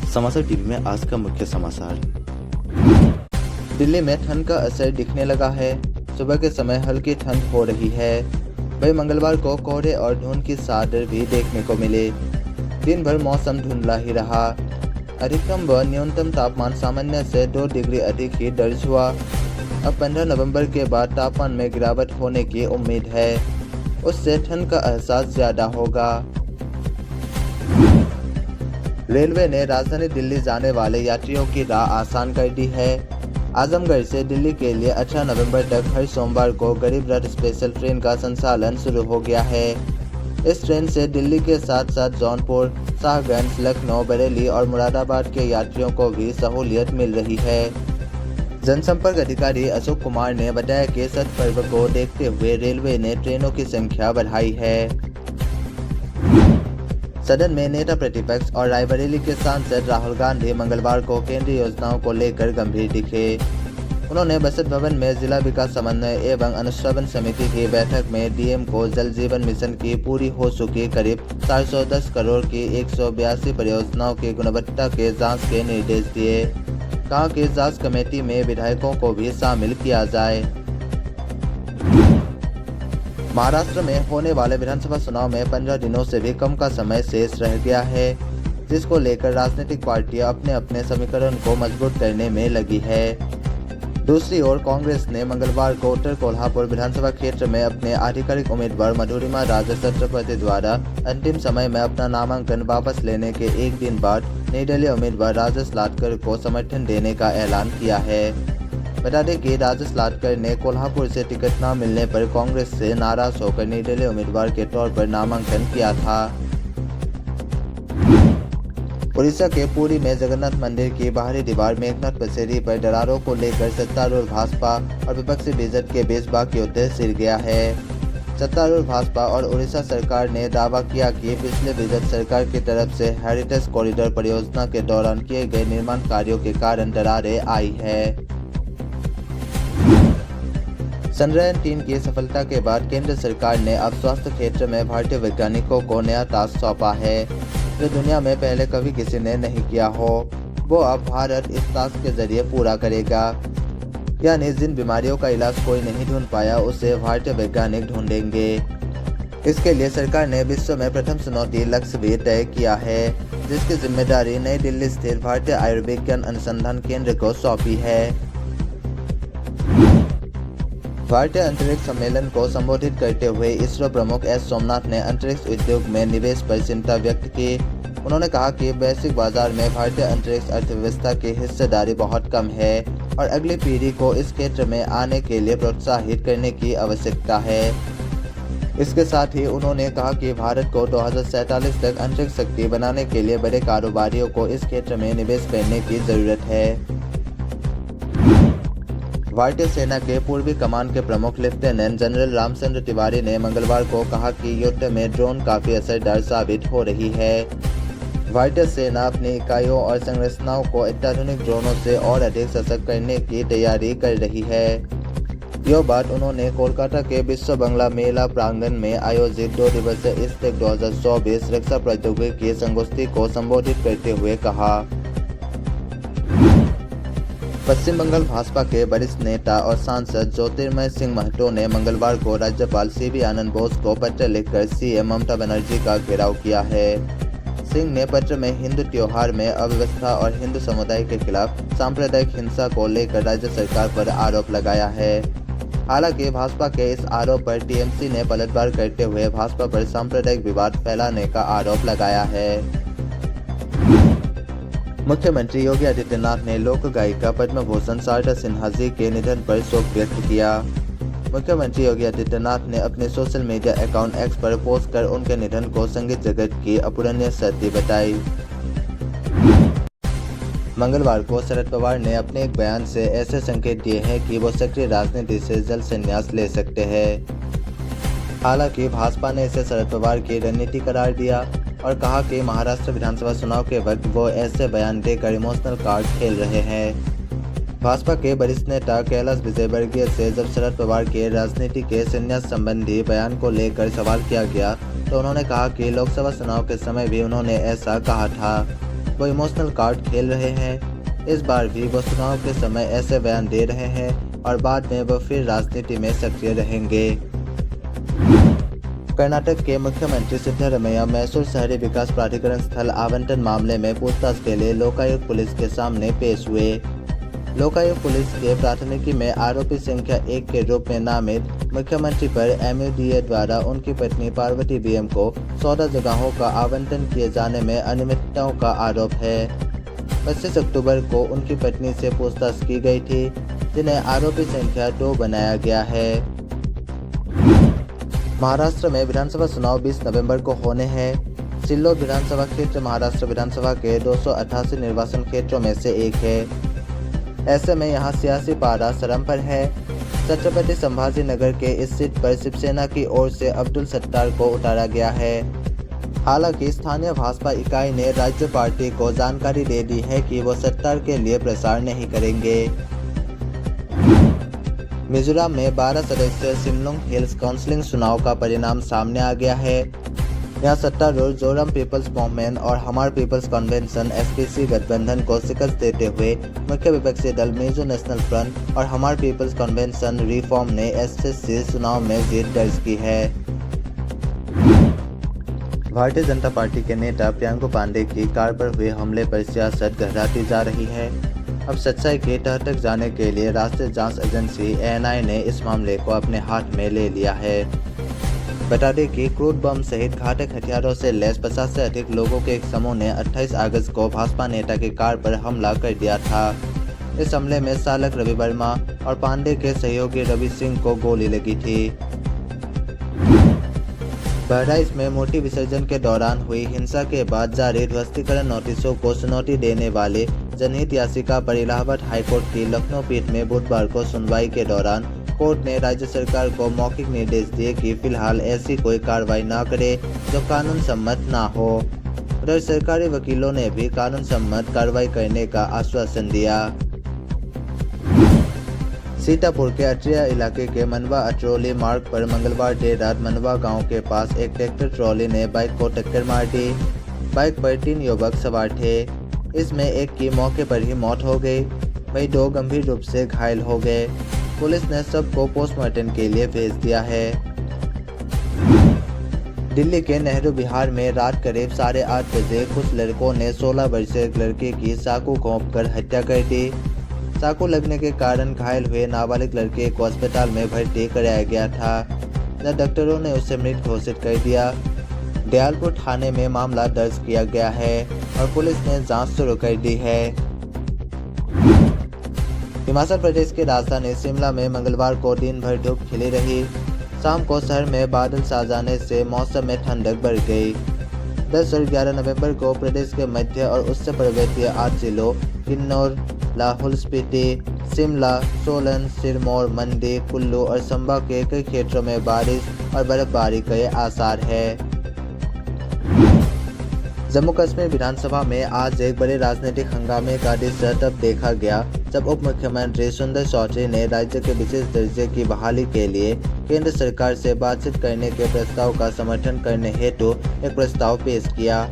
समाचार टीवी में आज का मुख्य समाचार। दिल्ली में ठंड का असर दिखने लगा है। सुबह के समय हल्की ठंड हो रही है। वही मंगलवार को कोहरे और धुंध की चादर भी देखने को मिले। दिन भर मौसम धुंधला ही रहा। अधिकतम व न्यूनतम तापमान सामान्य से 2 डिग्री अधिक ही दर्ज हुआ। अब 15 नवंबर के बाद तापमान में गिरावट होने की उम्मीद है। उससे ठंड का एहसास ज्यादा होगा। रेलवे ने राजधानी दिल्ली जाने वाले यात्रियों की राह आसान कर दी है। आजमगढ़ से दिल्ली के लिए 18 नवंबर तक हर सोमवार को गरीब रथ स्पेशल ट्रेन का संचालन शुरू हो गया है। इस ट्रेन से दिल्ली के साथ साथ जौनपुर, शाहगंज, लखनऊ, बरेली और मुरादाबाद के यात्रियों को भी सहूलियत मिल रही है। जनसंपर्क अधिकारी अशोक कुमार ने बताया कि छठ पर्व को देखते हुए रेलवे ने ट्रेनों की संख्या बढ़ाई है। सदन में नेता प्रतिपक्ष और रायबरेली के सांसद राहुल गांधी मंगलवार को केंद्रीय योजनाओं को लेकर गंभीर दिखे। उन्होंने बसंत भवन में जिला विकास समन्वय एवं अनुश्रवण समिति की बैठक में डीएम को जल जीवन मिशन की पूरी हो चुकी करीब 410 करोड़ की 182 परियोजनाओं की गुणवत्ता के जांच के निर्देश दिए। कहा कि जांच कमेटी में विधायकों को भी शामिल किया जाए। महाराष्ट्र में होने वाले विधानसभा चुनाव में 15 दिनों से भी कम का समय शेष रह गया है, जिसको लेकर राजनीतिक पार्टियां अपने अपने समीकरण को मजबूत करने में लगी है। दूसरी ओर कांग्रेस ने मंगलवार को उत्तर कोल्हापुर विधानसभा क्षेत्र में अपने आधिकारिक उम्मीदवार मधुरिमा राजे छत्रपति द्वारा अंतिम समय में अपना नामांकन वापस लेने के एक दिन बाद निर्दलीय उम्मीदवार राजेश लाटकर को समर्थन देने का ऐलान किया है। बता दें कि राजेश लाटकर ने कोल्हापुर से टिकट न मिलने पर कांग्रेस से नाराज होकर निर्दलीय उम्मीदवार के तौर पर नामांकन किया था। उड़ीसा के पुरी में जगन्नाथ मंदिर की बाहरी दीवार मेघनाथ पसेरी पर दरारों को लेकर सत्तारूढ़ भाजपा और विपक्षी बीजेपी के बीच वाकयुद्ध छिड़ गया है। सत्तारूढ़ भाजपा और उड़ीसा सरकार ने दावा किया कि पिछले बीजेपी सरकार की तरफ से हेरिटेज कॉरिडोर परियोजना के दौरान किए गए निर्माण कार्यों के कारण दरारें आई है। चंद्रयान 3 की सफलता के बाद केंद्र सरकार ने अब स्वास्थ्य क्षेत्र में भारतीय वैज्ञानिकों को नया टास्क सौंपा है, जो दुनिया में पहले कभी किसी ने नहीं किया हो। वो अब भारत इस टास्क के जरिए पूरा करेगा, यानी जिन बीमारियों का इलाज कोई नहीं ढूंढ पाया उसे भारतीय वैज्ञानिक ढूंढेंगे। इसके लिए सरकार ने विश्व में प्रथम चुनौती लक्ष्य भी तय किया है, जिसकी जिम्मेदारी नई दिल्ली स्थित भारतीय आयुर्विज्ञान अनुसंधान केंद्र को सौंपी है। भारतीय अंतरिक्ष सम्मेलन को संबोधित करते हुए इसरो प्रमुख एस सोमनाथ ने अंतरिक्ष उद्योग में निवेश पर चिंता व्यक्त की। उन्होंने कहा कि वैश्विक बाजार में भारतीय अंतरिक्ष अर्थव्यवस्था की हिस्सेदारी बहुत कम है और अगली पीढ़ी को इस क्षेत्र में आने के लिए प्रोत्साहित करने की आवश्यकता है। इसके साथ ही उन्होंने कहा कि भारत को 2047 तक अंतरिक्ष शक्ति बनाने के लिए बड़े कारोबारियों को इस क्षेत्र में निवेश करने की जरूरत है। भारतीय सेना के पूर्वी कमान के प्रमुख लेफ्टिनेंट जनरल रामचंद्र तिवारी ने मंगलवार को कहा कि युद्ध में ड्रोन काफी असरदार साबित हो रही है। भारतीय सेना अपनी इकाइयों और संरचनाओं को अत्याधुनिक ड्रोनों से और अधिक सशक्त करने की तैयारी कर रही है। यह बात उन्होंने कोलकाता के विश्व बंगला मेला प्रांगण में आयोजित 2 दिवसीय इस्टेक 2024 रक्षा प्रौद्योगिकी संगोष्ठी को संबोधित करते हुए कहा। पश्चिम बंगाल भाजपा के वरिष्ठ नेता और सांसद ज्योतिर्मय सिंह महतो ने मंगलवार को राज्यपाल सीवी आनंद बोस को पत्र लिखकर सीएम ममता बनर्जी का घेराव किया है। सिंह ने पत्र में हिंदू त्योहार में अव्यवस्था और हिंदू समुदाय के खिलाफ सांप्रदायिक हिंसा को लेकर राज्य सरकार पर आरोप लगाया है। हालांकि भाजपा के इस आरोप पर टीएमसी ने पलटवार करते हुए भाजपा पर सांप्रदायिक विवाद फैलाने का आरोप लगाया है। मुख्यमंत्री योगी आदित्यनाथ ने लोक गायिका पद्म भूषण शारदा सिन्हा जी के निधन पर शोक व्यक्त किया। मुख्यमंत्री योगी आदित्यनाथ ने अपने सोशल मीडिया अकाउंट एक्स पर पोस्ट कर उनके निधन को संगीत जगत की अपूरणीय क्षति बताई। मंगलवार को शरद पवार ने अपने एक बयान से ऐसे संकेत दिए हैं कि वो सक्रिय राजनीति से जल्द संन्यास ले सकते हैं। हालांकि भाजपा ने इसे शरद पवार की रणनीति करार दिया और कहा कि महाराष्ट्र विधानसभा चुनाव के वक्त वो ऐसे बयान देकर इमोशनल कार्ड खेल रहे हैं। भाजपा के वरिष्ठ नेता कैलाश विजयवर्गीय से जब शरद पवार के राजनीति के संन्यास संबंधी बयान को लेकर सवाल किया गया तो उन्होंने कहा कि लोकसभा चुनाव के समय भी उन्होंने ऐसा कहा था। वो इमोशनल कार्ड खेल रहे हैं। इस बार भी वो चुनाव के समय ऐसे बयान दे रहे हैं और बाद में वो फिर राजनीति में सक्रिय रहेंगे। कर्नाटक के मुख्यमंत्री सिद्धरमैया मैसूर शहरी विकास प्राधिकरण स्थल आवंटन मामले में पूछताछ के लिए लोकायुक्त पुलिस के सामने पेश हुए। लोकायुक्त पुलिस के प्राथमिकी में आरोपी संख्या 1 के रूप में नामित मुख्यमंत्री पर MUDA द्वारा उनकी पत्नी पार्वती BM को 14 जगहों का आवंटन किए जाने में अनियमितताओं का आरोप है। 25 अक्टूबर को उनकी पत्नी से पूछताछ की गई थी, जिन्हें आरोपी संख्या 2 बनाया गया है। महाराष्ट्र में विधानसभा चुनाव 20 नवंबर को होने हैं। सिल्लोड विधानसभा क्षेत्र महाराष्ट्र विधानसभा के 288 निर्वाचन क्षेत्रों में से एक है। ऐसे में यहाँ सियासी पारा चरम पर है। छत्रपति संभाजी नगर के इस सीट पर शिवसेना की ओर से अब्दुल सत्तार को उतारा गया है। हालांकि स्थानीय भाजपा इकाई ने राज्य पार्टी को जानकारी दे दी है कि वो सत्तार के लिए प्रचार नहीं करेंगे। मिजोरम में 12 सदस्यीय शिमलुंग हिल्स काउंसिल चुनाव का परिणाम सामने आ गया है। यहाँ सत्तारूढ़ जोरम पीपल्स मूवमेंट और हमार पीपल्स कन्वेंशन SPC गठबंधन को शिकस्त देते हुए मुख्य विपक्षी दल मिजो नेशनल फ्रंट और हमार पीपल्स कन्वेंशन रिफॉर्म ने SSC चुनाव में जीत दर्ज की है। भारतीय जनता पार्टी के नेता प्रियंका पांडे की कार पर हुए हमले पर सियासत गहराती जा रही है। अब सच्चाई की तह तक जाने के लिए राष्ट्रीय जांच एजेंसी ANI ने इस मामले को अपने हाथ में ले लिया है। बता दें कि क्रूड बम सहित घातक हथियारों से लैस 50 से अधिक लोगों के एक समूह ने 28 अगस्त को भाजपा नेता की कार पर हमला कर दिया था। इस हमले में चालक रवि वर्मा और पांडे के सहयोगी रवि सिंह को गोली लगी थी। बहराइच में मूर्ति विसर्जन के दौरान हुई हिंसा के बाद जारी ध्वस्तीकरण नोटिसों को चुनौती देने वाले जनहित याचिका पर इलाहाबाद हाईकोर्ट की लखनऊ पीठ में बुधवार को सुनवाई के दौरान कोर्ट ने राज्य सरकार को मौखिक निर्देश दिए कि फिलहाल ऐसी कोई कार्रवाई न करे जो कानून सम्मत न हो। उधर सरकारी वकीलों ने भी कानून सम्मत कार्रवाई करने का आश्वासन दिया। सीतापुर के अटरिया इलाके के मनवा अटरोली मार्ग पर मंगलवार देर रात मनवा गांव के पास एक ट्रैक्टर ट्रॉली ने बाइक को टक्कर मार दी। बाइक पर 3 युवक सवार थे। इसमें एक की मौके पर ही मौत हो गई, वहीं 2 गंभीर रूप से घायल हो गए। पुलिस ने सबको पोस्टमार्टम के लिए भेज दिया है। दिल्ली के नेहरू विहार में रात करीब 8:30 बजे कुछ लड़कों ने 16 वर्षीय एक लड़के की चाकू घोंपकर हत्या कर दी। चाकू लगने के कारण घायल हुए नाबालिग लड़के को अस्पताल में भर्ती कराया गया था, जहां डॉक्टरों ने उसे मृत घोषित कर दिया। दयालपुर थाने में मामला दर्ज किया गया है और पुलिस ने जांच शुरू कर दी है। हिमाचल प्रदेश की राजधानी शिमला में मंगलवार को दिन भर धूप खिली रही। शाम को शहर में बादल छा जाने से मौसम में ठंडक बढ़ गई। 10 और 11 नवंबर को प्रदेश के मध्य और उत्तर पर्वतीय 8 जिलों किन्नौर, लाहौल स्पीति, शिमला, सोलन, सिरमौर, मंडी, कुल्लू और चंबा के कई क्षेत्रों में बारिश और बर्फबारी के आसार है। जम्मू कश्मीर विधानसभा में आज एक बड़े राजनीतिक हंगामे का दृश्य तब देखा गया जब उप मुख्यमंत्री सुंदर चौधरी ने राज्य के विशेष दर्जे की बहाली के लिए केंद्र सरकार से बातचीत करने के प्रस्ताव का समर्थन करने हेतु एक प्रस्ताव पेश किया।